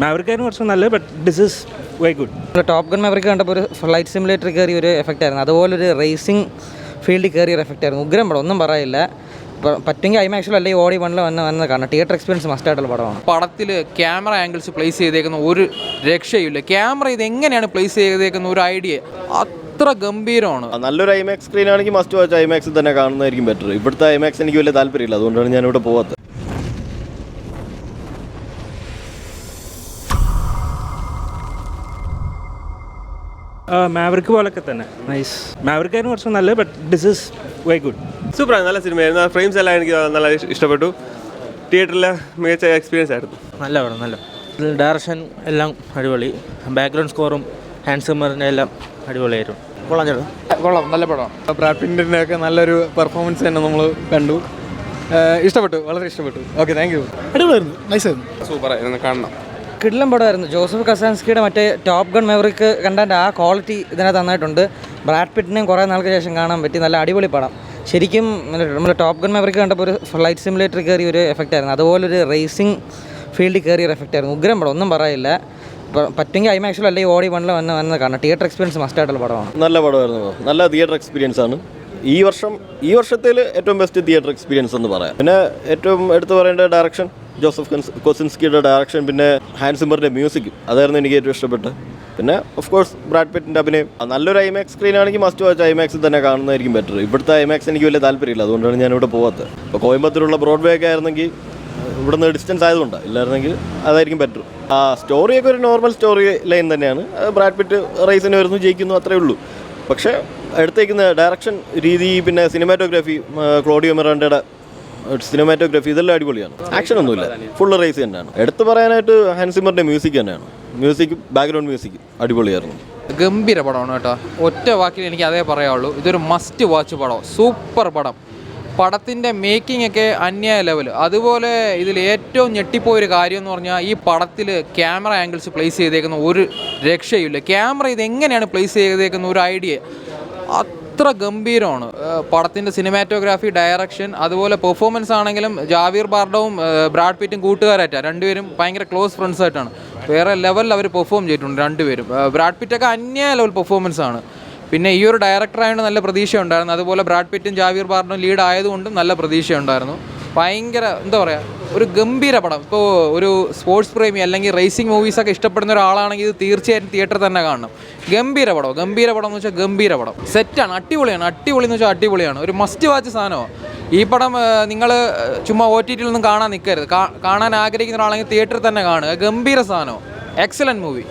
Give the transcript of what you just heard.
മാവറിക്കായിരുന്നു കുറച്ച് നല്ലത്, but this is very good. Top Gun Maverick കണ്ടപ്പോൾ ഒരു ഫ്ലൈറ്റ് സിമുലേറ്റർ കയറിയ ഒരു എഫക്റ്റ് ആയിരുന്നു, അതുപോലെ ഒരു റേസിംഗ് ഫീൽഡിൽ കയറിയ ഒരു എഫക്റ്റ് ആയിരുന്നു. ഉഗ്രം പടം, ഒന്നും പറയില്ല. പറ്റുമെങ്കിൽ ഐമാക്സിലോ അല്ലെങ്കിൽ ഓടി വണ്ണിൽ വന്ന് കാണാം. തിയേറ്റർ എക്സ്പീരിയൻസ് മസ്റ്റ് ആയിട്ടുള്ള പടമാണ്. പടത്തിൽ ക്യാമറ ആംഗിൾസ് പ്ലേസ് ചെയ്തേക്കുന്ന ഒരു രക്ഷയില്ല. ക്യാമറ ഇത് എങ്ങനെയാണ് പ്ലേസ് ചെയ്തേക്കുന്ന ഒരു ഐഡിയ അത്ര ഗംഭീരമാണ്. നല്ലൊരു ഐമാക്സ് സ്ക്രീൻ ആണെങ്കിൽ മസ്റ്റ് വാച്ച് ഐമാക്സിൽ തന്നെ കാണുന്നതായിരിക്കും ബെറ്റർ. ഇവിടുത്തെ ഐമാക്സ് എനിക്ക് വലിയ താല്പര്യമില്ല, അതുകൊണ്ടാണ് ഞാനിവിടെ പോകാത്തത്. മാവറിക്ക് പോലൊക്കെ തന്നെ നൈസ്. മാവറിക്കായിരുന്നു കുറച്ച് നല്ലത്, but this is very good. സൂപ്പറാണ്, നല്ല സിനിമയായിരുന്നു. ഫ്രെയിംസ് എല്ലാം എനിക്ക് നല്ല ഇഷ്ടപ്പെട്ടു. തിയേറ്ററിലെ മികച്ച എക്സ്പീരിയൻസ് ആയിരുന്നു. നല്ല പടം, നല്ല ഡയറക്ഷൻ എല്ലാം അടിപൊളി. ബാക്ക്ഗ്രൗണ്ട് സ്കോറും ഹാൻഡ്സമ്മറിൻ്റെ എല്ലാം അടിപൊളിയായിരുന്നു. കൊള്ളാം, നല്ല പടമാണ്. ബ്രാഡ് പിറ്റിൻ്റെ ഒക്കെ നല്ലൊരു പെർഫോമൻസ് തന്നെ നമ്മൾ കണ്ടു. ഇഷ്ടപ്പെട്ടു, വളരെ ഇഷ്ടപ്പെട്ടു. Okay, thank you. അടിപൊളിയായിരുന്നു, നൈസായിരുന്നു, സൂപ്പറായിരുന്നു, കാണണം. കിടിലം പടമായിരുന്നു. ജോസഫ് കസാൻസ്കിയുടെ മറ്റേ ടോപ്പ് ഗൺ മാവറിക്ക് കണ്ടതിൻ്റെ ആ ക്വാളിറ്റി ഇതിനകത്ത് നന്നായിട്ടുണ്ട്. ബ്രാഡ് പിറ്റിനെയും കുറേ നാൾക്ക് ശേഷം കാണാൻ പറ്റി. നല്ല അടിപൊളി പടം. ശരിക്കും നമ്മൾ ടോപ്പ് ഗൺ മാവറിക്ക് കണ്ടപ്പോൾ ഒരു ഫ്ലൈറ്റ് സിമുലേറ്റർ കയറിയ ഒരു എഫക്റ്റ് ആയിരുന്നു, അതുപോലെ ഒരു റേസിംഗ് ഫീൽഡിൽ കയറിയ ഒരു എഫക്റ്റ് ആയിരുന്നു. ഉഗ്രം പടം, ഒന്നും പറയില്ല. പറ്റുമെങ്കിൽ ഐമാക്സിലോ അല്ലെങ്കിൽ ഓടി വണ്ണിൽ വന്ന് കാണാം. തിയേറ്റർ എക്സ്പീരിയൻസ് മസ്റ്റ് ആയിട്ടുള്ള പടമാണ്. നല്ല പടമായിരുന്നു, നല്ല തിയേറ്റർ എക്സ്പീരിയൻസ് ആണ്. ഈ വർഷത്തിൽ ഏറ്റവും ബെസ്റ്റ് തിയേറ്റർ എക്സ്പീരിയൻസ് എന്ന് പറയാം. പിന്നെ ഏറ്റവും എടുത്തു പറയേണ്ട ഡയറക്ഷൻ, ജോസഫ് കൊസിൻസ്കിയുടെ ഡയറക്ഷൻ, പിന്നെ ഹാൻസ് സിമ്മറിൻ്റെ മ്യൂസിക്, അതായിരുന്നു എനിക്ക് ഏറ്റവും ഇഷ്ടപ്പെട്ടത്. പിന്നെ ഓഫ് കോഴ്സ് ബ്രാഡ് പിറ്റിൻ്റെ അഭിനയം. നല്ലൊരു ഐമാക്സ് സ്ക്രീൻ ആണെങ്കിൽ മസ്റ്റ് വാച്ച് ഐമാക്സിൽ തന്നെ കാണുന്നതായിരിക്കും ബെറ്റർ. ഇവിടുത്തെ ഐമാക്സ് എനിക്ക് വലിയ താല്പര്യമില്ല, അതുകൊണ്ടാണ് ഞാനിവിടെ പോകാത്തത്. ഇപ്പോൾ കോയമ്പത്തൂരുള്ള ബ്രോഡ്വേ ഒക്കെ ആയിരുന്നെങ്കിൽ ഇവിടുന്ന് ഡിസ്റ്റൻസ് ആയതുകൊണ്ടാണ്, ഇല്ലായിരുന്നെങ്കിൽ അതായിരിക്കും ബെറ്റർ. ആ സ്റ്റോറിയൊക്കെ ഒരു നോർമൽ സ്റ്റോറി ലൈൻ തന്നെയാണ്. ബ്രാഡ് പിറ്റ് റേസിന് വരുന്നു, ജയിക്കുന്നു, അത്രേ ഉള്ളൂ. പക്ഷേ എടുത്തേക്കുന്ന ഡയറക്ഷൻ രീതി, പിന്നെ സിനിമാറ്റോഗ്രാഫി, ക്ലോഡിയോ മിറാണ്ടയുടെ സിനിമാറ്റോഗ്രാഫി, ഇതെല്ലാം അടിപൊളിയാണ്. ആക്ഷൻ ഒന്നുമില്ല, ഫുൾ റേസ് തന്നെയാണ്. എടുത്തു പറയാനായിട്ട് ഹാൻസ് സിമ്മറിൻ്റെ മ്യൂസിക് തന്നെയാണ്. മ്യൂസിക്കും ബാക്ക്ഗ്രൗണ്ട് മ്യൂസിക്കും അടിപൊളിയായിരുന്നു. ഗംഭീര പടമാണ് കേട്ടോ. ഒറ്റ വാക്കിൽ എനിക്ക് അതേ പറയാനുള്ളൂ, ഇതൊരു മസ്റ്റ് വാച്ച് പടം. സൂപ്പർ പടം. പടത്തിൻ്റെ മേക്കിംഗ് ഒക്കെ അന്യായ ലെവൽ. അതുപോലെ ഇതിൽ ഏറ്റവും ഞെട്ടിപ്പോയൊരു കാര്യം എന്ന് പറഞ്ഞാൽ ഈ പടത്തിൽ ക്യാമറ ആംഗിൾസ് പ്ലേസ് ചെയ്തേക്കുന്ന ഒരു രക്ഷയില്ല. ക്യാമറ ഇത് എങ്ങനെയാണ് പ്ലേസ് ചെയ്തേക്കുന്ന ഒരു ഐഡിയ അത്ര ഗംഭീരമാണ്. പടത്തിൻ്റെ സിനിമാറ്റോഗ്രാഫി, ഡയറക്ഷൻ, അതുപോലെ പെർഫോമൻസ് ആണെങ്കിലും ജാവീർ ബാർഡവും ബ്രാഡ് പിറ്റും കൂട്ടുകാരായിട്ടാണ്. രണ്ടുപേരും ഭയങ്കര ക്ലോസ് ഫ്രണ്ട്സ് ആയിട്ടാണ്. വേറെ ലെവലിൽ അവർ പെർഫോം ചെയ്തിട്ടുണ്ട് രണ്ടുപേരും. ബ്രാഡ് പിറ്റൊക്കെ അന്യായ ലെവൽ പെർഫോമൻസ് ആണ്. പിന്നെ ഈ ഒരു ഡയറക്ടറായതുകൊണ്ട് നല്ല പ്രതീക്ഷ ഉണ്ടായിരുന്നു. അതുപോലെ ബ്രാഡ് പിറ്റും ജാവീർ ബാർഡും ലീഡ് ആയതുകൊണ്ടും നല്ല പ്രതീക്ഷ ഉണ്ടായിരുന്നു. ഭയങ്കര എന്താ പറയുക, ഒരു ഗംഭീര പടം. ഇപ്പോൾ ഒരു സ്പോർട്സ് പ്രേമി അല്ലെങ്കിൽ റേസിംഗ് മൂവീസൊക്കെ ഇഷ്ടപ്പെടുന്ന ഒരാളാണെങ്കിൽ ഇത് തീർച്ചയായിട്ടും തിയേറ്ററിൽ തന്നെ കാണണം. ഗംഭീര പടം എന്ന് വെച്ചാൽ ഗംഭീര പടം. സെറ്റാണ്, അടിപൊളിയാണ്. അടിപൊളി എന്ന് വെച്ചാൽ അടിപൊളിയാണ്. ഒരു മസ്റ്റ് വാച്ച് സാധനമാണ് ഈ പടം. നിങ്ങൾ ചുമ്മാ OTT ഒന്നും കാണാൻ നിൽക്കരുത്. കാണാൻ ആഗ്രഹിക്കുന്ന ഒരാളാണെങ്കിൽ തിയേറ്ററിൽ തന്നെ കാണുക. ഗംഭീര സാധനമാണ്, എക്സലൻറ്റ് മൂവി.